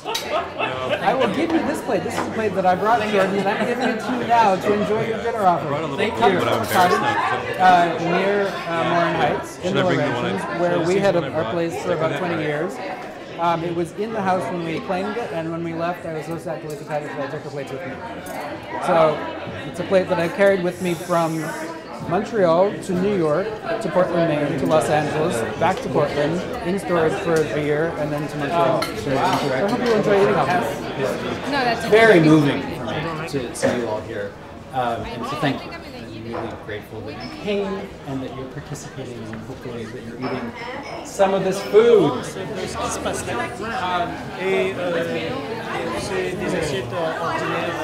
I will give you this plate. This is a plate that I brought Jordan, and I'm giving it to you now to enjoy your dinner off of. Thank you. Near Morin Heights, in the Laurentians, where we had our place for about 20 years. It was in the house when we claimed it, and when we left, I was so sad to leave the cottage that I took the plates with me. So it's a plate that I carried with me from Montreal to New York, to Portland, Maine, to Los Angeles, back to Portland, in storage for a year, and then to Montreal. So I hope you enjoy eating off of it. No, that's very moving for me to see you all here. And so thank you. I'm really grateful that you came and that you're participating, and hopefully that you're eating some of this food. Et c'est des assiettes ordinaires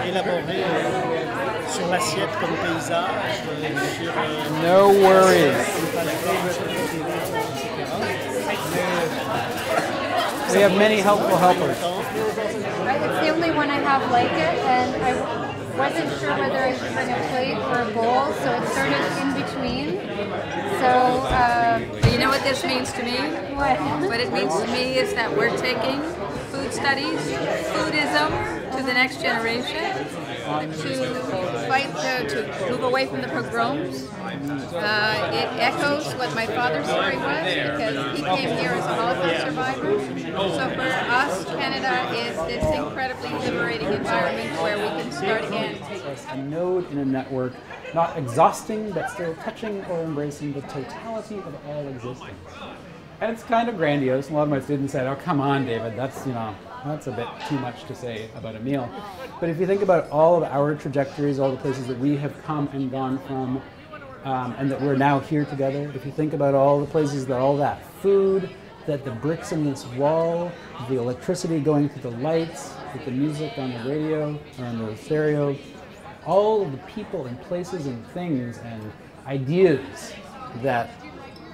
élaborées sur l'assiette comme paysage. No worries. We have many helpful helpers. It's the only one I have like it, and I wasn't sure whether I should bring a plate or a bowl, so it's sort of in between. So, you know what this means to me? What? What it means to me is that we're taking food studies, foodism, to the next generation, to fight, to move away from the pogroms. It echoes what my father's story was, because he came here as a Holocaust survivor. So for us, Canada is this incredibly liberating environment where we can start again. A node in a network, not exhausting, but still touching or embracing the totality of all existence. And it's kind of grandiose. A lot of my students said, "Oh, come on, David, that's a bit too much to say about a meal." But if you think about all of our trajectories, all the places that we have come and gone from, and that we're now here together, if you think about all the places that all that food, that the bricks in this wall, the electricity going through the lights, with the music on the radio or on the stereo, all of the people and places and things and ideas that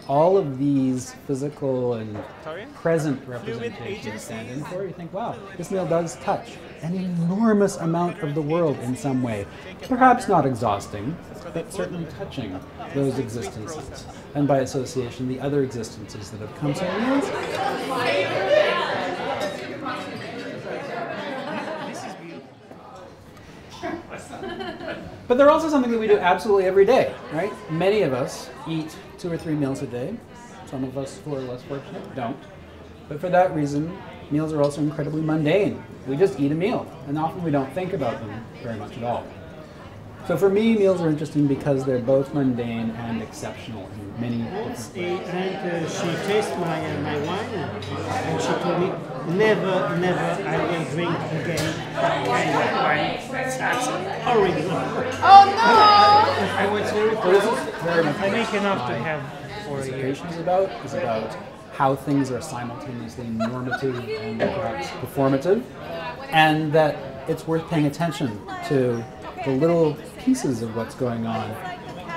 all of these physical and present representations stand in for, you think, wow, this meal does touch an enormous amount of the world in some way. Perhaps not exhausting, but certainly touching those existences. And by association, the other existences that have come. So meals. But they're also something that we do absolutely every day, right? Many of us eat 2 or 3 meals a day. Some of us who are less fortunate don't. But for that reason, meals are also incredibly mundane. We just eat a meal, and often we don't think about them very much at all. So for me, meals are interesting because they're both mundane and exceptional in many different ways. And she tasted my wine, and she told me, never I will drink again that kind of wine. That's horrible. Oh no! I was very Very much I make enough to have for a year. is about how things are simultaneously normative and perhaps performative, and that it's worth paying attention to the little pieces of what's going on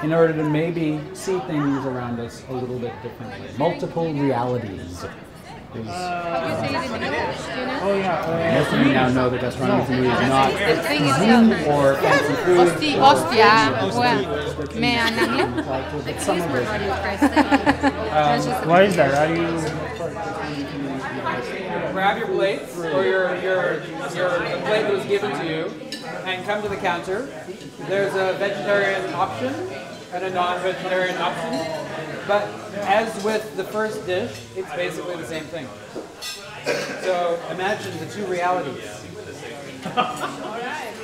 in order to maybe see things around us a little bit differently. Multiple realities. How do you say it in English? Do you know? Oh yeah. Most of you now know that gastronomy for me is not thing is cuisine or fancy food. Ostia, ouais. Mais en anglais? But some of it. Why is that? Are you? Grab your plates or your plate that was given to you and come to the counter. There's a vegetarian option and a non-vegetarian option. But as with the first dish, it's basically the same thing. So imagine the two realities.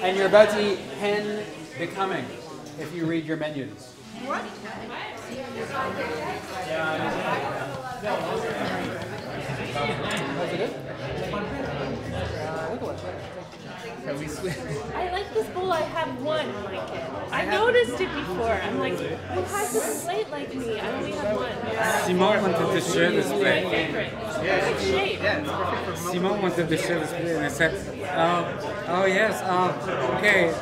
And you're about to eat hen becoming if you read your menus. What? I like this bowl. I have one like it. I noticed it before. I'm like, who has this plate like me? I only have one. Simon wanted to share this plate. Perfect shape. Simon wanted to share this plate, and I said, "Oh yes, okay.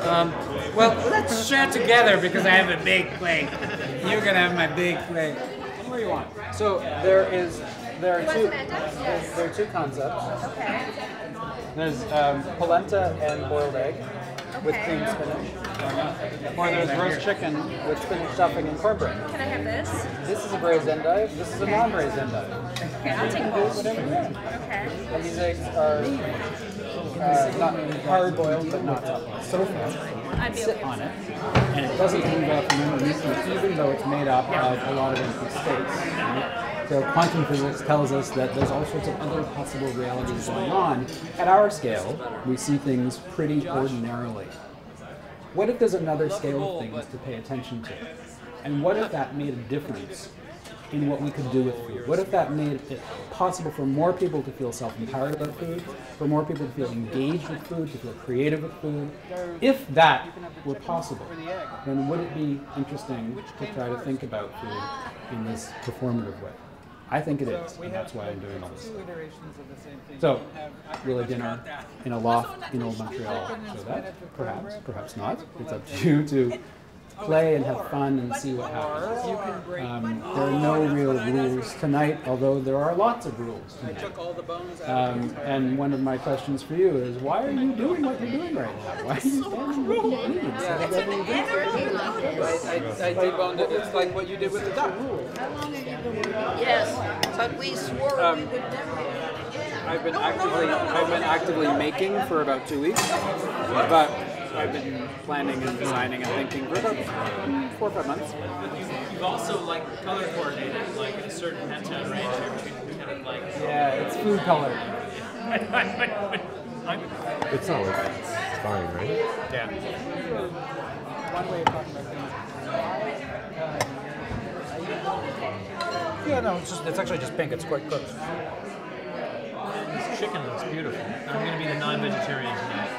Well, let's share together because I have a big plate. You're gonna have my big plate." Anywhere you want. So there are two concepts. Okay. There's polenta and boiled egg. with cream spinach. Or there's roast chicken with spinach stuffing and cornbread. Can I have this? This is a braised endive. This is a non-braised endive. Okay, I'll take both. Whatever you want. Okay. And these eggs are not hard boiled, but not sofa. I'd be Sit okay on with it, and it doesn't move up from underneath you, even though it's made up of a lot of empty space. Right? So quantum physics tells us that there's all sorts of other possible realities going on. At our scale, we see things pretty ordinarily. What if there's another scale of things to pay attention to? And what if that made a difference in what we could do with food? What if that made it possible for more people to feel self-empowered about food, for more people to feel engaged with food, to feel creative with food? If that were possible, then would it be interesting to try to think about food in this performative way? I think it is, and that's why I'm doing all this stuff. So, will a dinner in a loft in Old Montreal show that? Perhaps, perhaps not. It's up to you to play and have fun and see what happens. There are no real rules tonight, although there are lots of rules tonight. And one of my questions for you is, why are you doing what you're doing right now? Why are you standing looking at me instead of letting me do it? I deboned it. It's like what you did with the duck. Yes, but we swore we would never. I've been actively making for about 2 weeks, but I've been planning and designing and thinking for about 4 or 5 months. You've also like color coordinated like a certain penton range here between kind of like. Yeah, it's food color. It's not like it's fine, right? Yeah. One way of talking about things. Yeah, no, it's actually just pink. It's quite cooked. This chicken looks beautiful. I'm going to be the non-vegetarian tonight.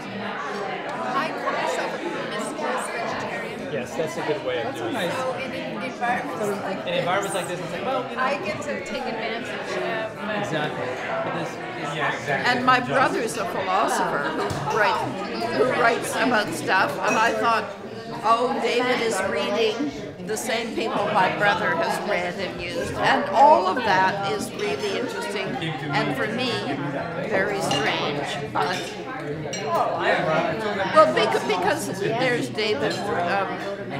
I call myself a promiscuous vegetarian. Yes, that's a good way of doing it. So in environments like In environments like this, it's like, well, you know. I get to take advantage of Exactly. But this, yeah, exactly. And my brother's a philosopher who writes about stuff, and I thought, oh, David is reading the same people my brother has read and used, and all of that is really interesting, and for me, very strange. But well, because there's David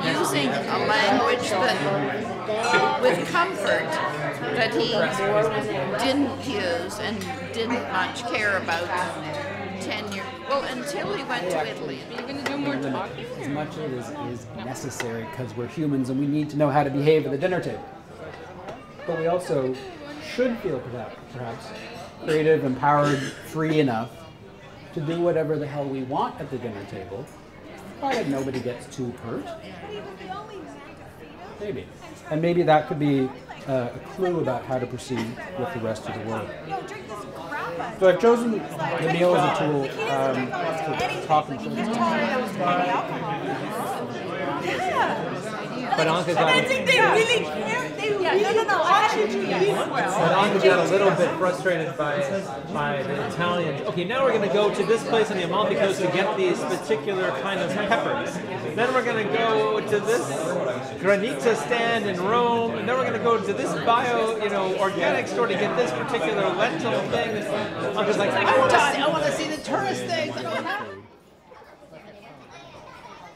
using a language that, with comfort, that he didn't use and didn't much care about 10 years. Well, until he went to Italy. Are you going to do more talking? As much of it is necessary because we're humans and we need to know how to behave at the dinner table. But we also should feel perhaps creative, empowered, free enough to do whatever the hell we want at the dinner table, provided nobody gets too hurt. Maybe. And maybe that could be a clue about how to proceed with the rest of the world. So I've chosen the meal as a tool to talk and show. But Anka got I think they really care. They really want you to eat well. But Anka got a little bit frustrated by the Italians. Okay, now we're going to go to this place on the Amalfi Coast to get these particular kind of peppers. Then we're going to go to this granita stand in Rome, and then we're going to go to this organic store to get this particular lentil thing. Anka's like, I want to see the tourist things.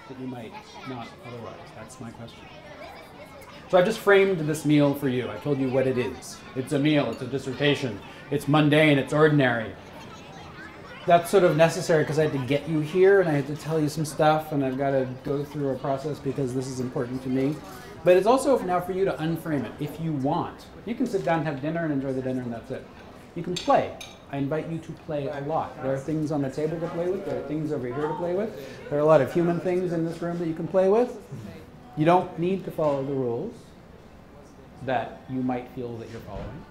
That you might not otherwise. That's my question. So I've just framed this meal for you. I told you what it is. It's a meal. It's a dissertation. It's mundane. It's ordinary. That's sort of necessary because I had to get you here and I had to tell you some stuff and I've got to go through a process because this is important to me. But it's also now for you to unframe it if you want. You can sit down and have dinner and enjoy the dinner and that's it. You can play. I invite you to play a lot. There are things on the table to play with. There are things over here to play with. There are a lot of human things in this room that you can play with. You don't need to follow the rules that you might feel that you're following.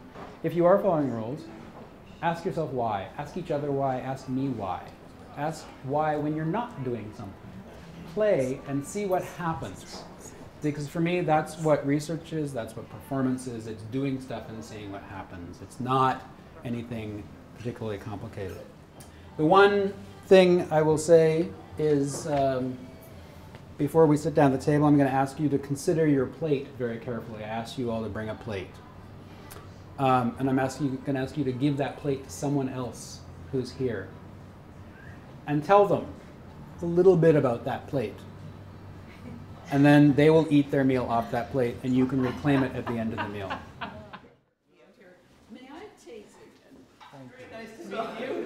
If you are following rules, ask yourself why. Ask each other why. Ask me why. Ask why when you're not doing something. Play and see what happens. Because for me, that's what research is. That's what performance is. It's doing stuff and seeing what happens. It's not anything particularly complicated. The one thing I will say is, before we sit down at the table, I'm going to ask you to consider your plate very carefully. I asked you all to bring a plate. And I'm going to ask you to give that plate to someone else who's here. And tell them a little bit about that plate. And then they will eat their meal off that plate, and you can reclaim it at the end of the meal. May I taste it? Nice to meet you.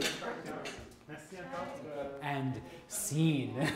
And scene.